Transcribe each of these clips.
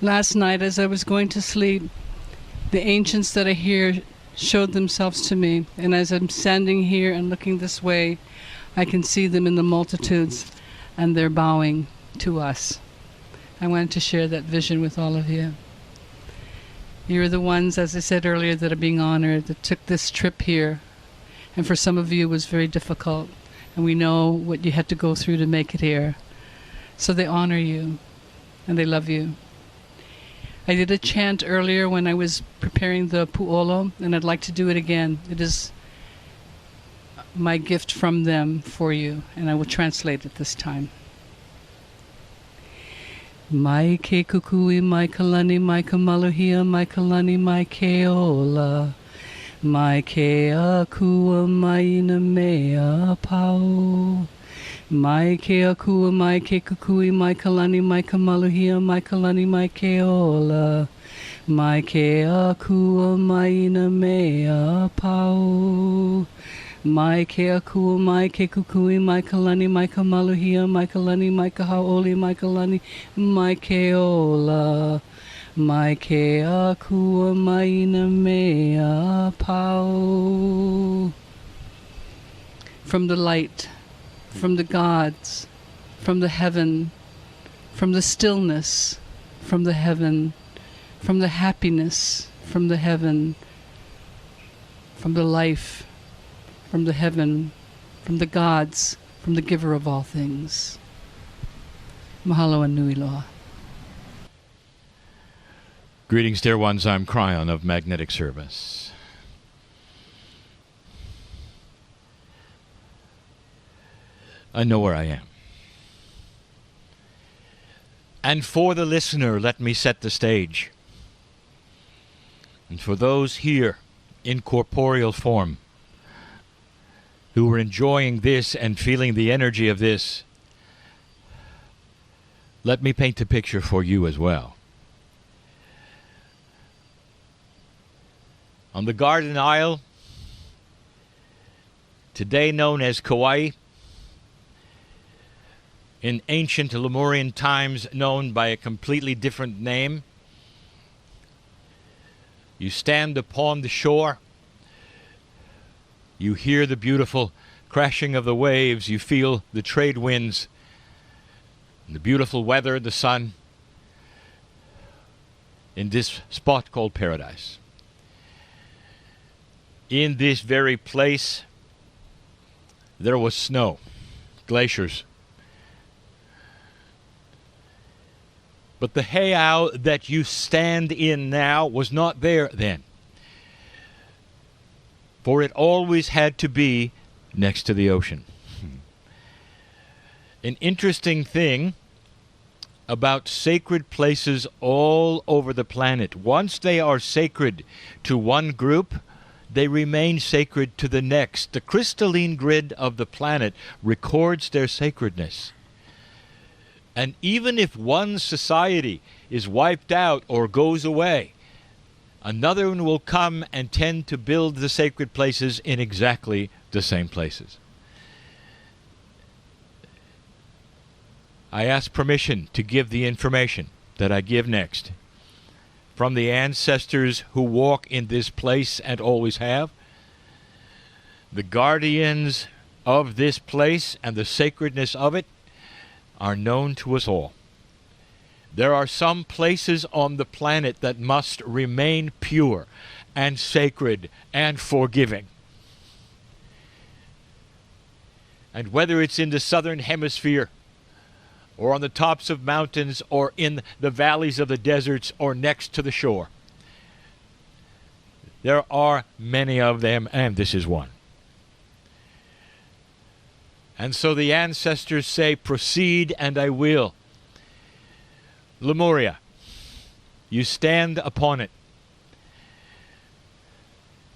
Last night as I was going to sleep, the ancients that are here showed themselves to me, and as I'm standing here and looking this way, I can see them in the multitudes, and they're bowing to us. I wanted to share that vision with all of you. You're the ones, as I said earlier, that are being honored, that took this trip here, and for some of you it was very difficult, and we know what you had to go through to make it here. So they honor you, and they love you. I did a chant earlier when I was preparing the pu'olo, and I'd like to do it again. It is my gift from them for you, and I will translate it this time. Mai ke kukui, mai kalani, mai kamaluhia, mai kalani, mai ke ola. Mai ke akua, mai ina mea pau. Mai ke akua, mai ke kukui, mai kalani, mai kamaluhia, mai kalani, mai ke ola. Mai ke akua, mai ina mea pau. Mai ke akua, mai ke kukui, mai kalani, mai kamaluhia, mai kalani, mai kahaoli, mai kalani, mai ke ola. Mai ke akua, mai ina mea pau. From the light, from the gods, from the heaven, from the stillness, from the heaven, from the happiness, from the heaven, from the life, from the heaven, from the gods, from the giver of all things. Mahalo and nui loa. Greetings, dear ones. I'm Kryon of Magnetic Service. I know where I am. And for the listener, let me set the stage. And for those here in corporeal form who are enjoying this and feeling the energy of this, let me paint a picture for you as well. On the Garden Isle, today known as Kauai, in ancient Lemurian times known by a completely different name, you stand upon the shore, you hear the beautiful crashing of the waves, you feel the trade winds, the beautiful weather, the sun, in this spot called paradise. In this very place, there was snow, glaciers. But the heiau that you stand in now was not there then. For it always had to be next to the ocean. An interesting thing about sacred places all over the planet. Once they are sacred to one group, they remain sacred to the next. The crystalline grid of the planet records their sacredness. And even if one society is wiped out or goes away, another one will come and tend to build the sacred places in exactly the same places. I ask permission to give the information that I give next from the ancestors who walk in this place and always have, the guardians of this place and the sacredness of it are known to us all. There are some places on the planet that must remain pure and sacred and forgiving. And whether it's in the southern hemisphere, or on the tops of mountains, or in the valleys of the deserts, or next to the shore, there are many of them, and this is one. And so the ancestors say, proceed and I will. Lemuria, you stand upon it.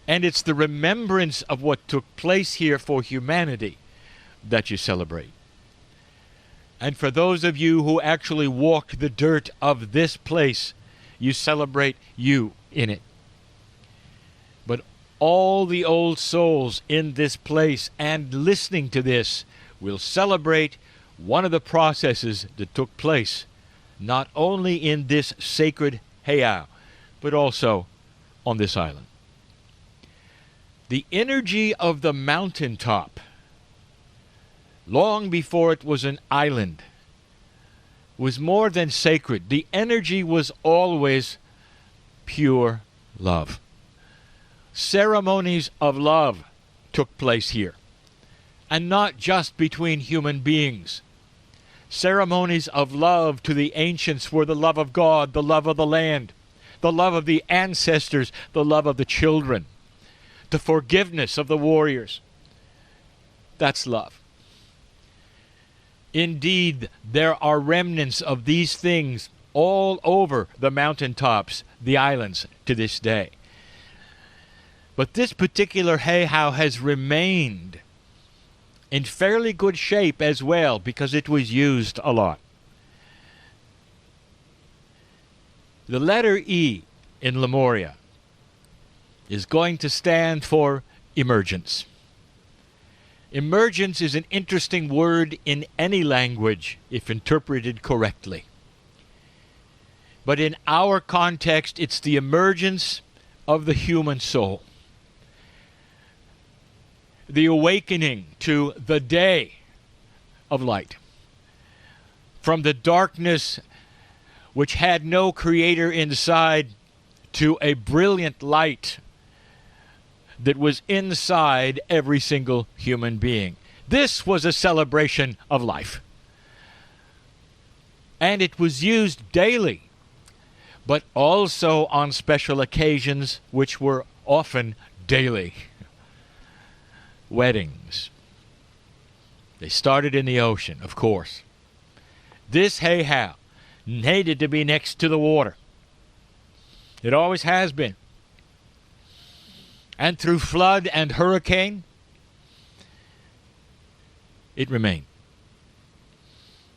And it's the remembrance of what took place here for humanity that you celebrate. And for those of you who actually walk the dirt of this place, you celebrate you in it. But all the old souls in this place and listening to this will celebrate one of the processes that took place not only in this sacred heiau, but also on this island. The energy of the mountaintop, long before it was an island, was more than sacred. The energy was always pure love. Ceremonies of love took place here, and not just between human beings. Ceremonies of love to the ancients were the love of God, the love of the land, the love of the ancestors, the love of the children, the forgiveness of the warriors. That's love. Indeed, there are remnants of these things all over the mountaintops, the islands, to this day. But this particular heiau has remained in fairly good shape as well, because it was used a lot. The letter E in Lemuria is going to stand for emergence. Emergence is an interesting word in any language if interpreted correctly. But in our context, it's the emergence of the human soul. The awakening to the day of light. From the darkness which had no creator inside to a brilliant light that was inside every single human being. This was a celebration of life. And it was used daily, but also on special occasions which were often daily. Weddings. They started in the ocean, of course. This heiau needed to be next to the water. It always has been. And through flood and hurricane, it remained.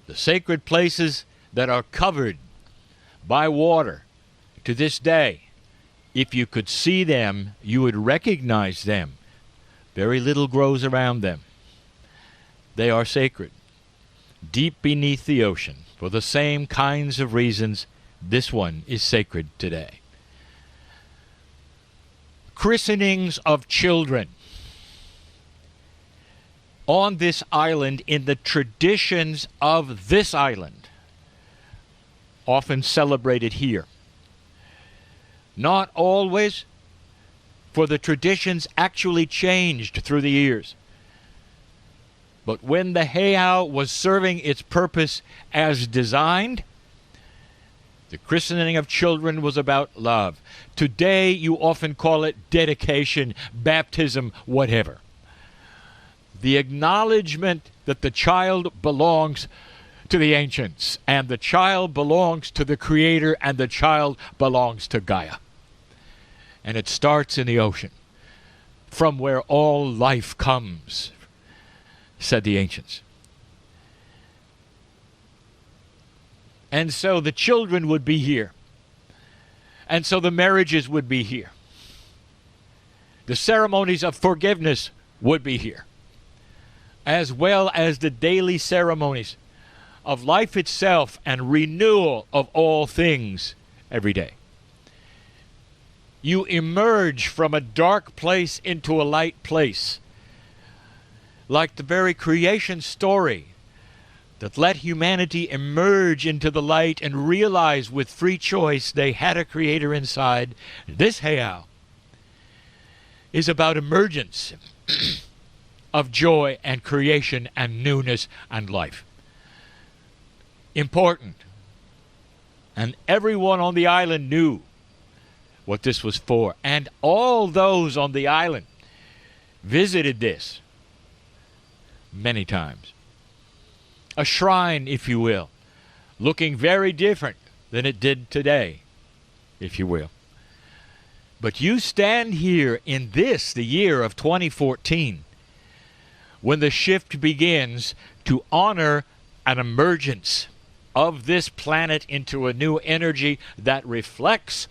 The sacred places that are covered by water to this day, if you could see them, you would recognize them. Very little grows around them. They are sacred. Deep beneath the ocean, for the same kinds of reasons, this one is sacred today. Christenings of children on this island, in the traditions of this island, often celebrated here. Not always, for the traditions actually changed through the years. But when the heiau was serving its purpose as designed, the christening of children was about love. Today, you often call it dedication, baptism, whatever. The acknowledgement that the child belongs to the ancients, and the child belongs to the Creator, and the child belongs to Gaia. And it starts in the ocean, from where all life comes, said the ancients. And so the children would be here. And so the marriages would be here. The ceremonies of forgiveness would be here, as well as the daily ceremonies of life itself and renewal of all things every day. You emerge from a dark place into a light place, like the very creation story that let humanity emerge into the light and realize with free choice they had a creator inside. This heiau is about emergence of joy and creation and newness and life. Important. And everyone on the island knew what this was for. And all those on the island visited this many times. A shrine, if you will, looking very different than it did today, if you will. But you stand here in this, the year of 2014, when the shift begins to honor an emergence of this planet into a new energy that reflects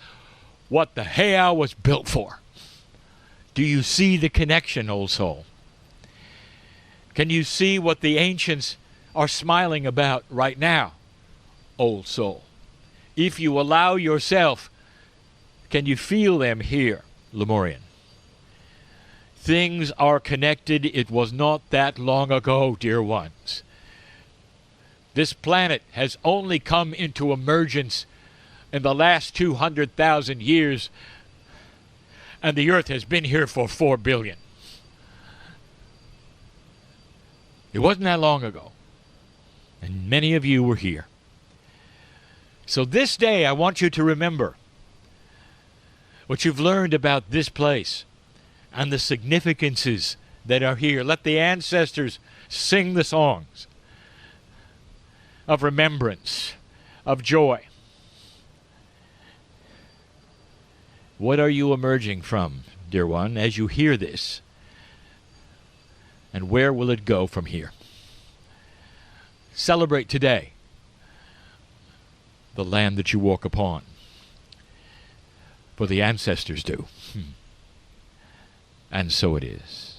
what the heiau was built for. Do you see the connection, old soul? Can you see what the ancients are smiling about right now old soul. If you allow yourself, can you feel them here, Lemurian? Things are connected. It was not that long ago, dear ones. This planet has only come into emergence in the last 200,000 years, and the Earth has been here for 4 billion. It wasn't that long ago, and many of you were here. So this day I want you to remember what you've learned about this place and the significances that are here. Let the ancestors sing the songs of remembrance, of joy. What are you emerging from, dear one, as you hear this? And where will it go from here? Celebrate today the land that you walk upon, for the ancestors do. And so it is.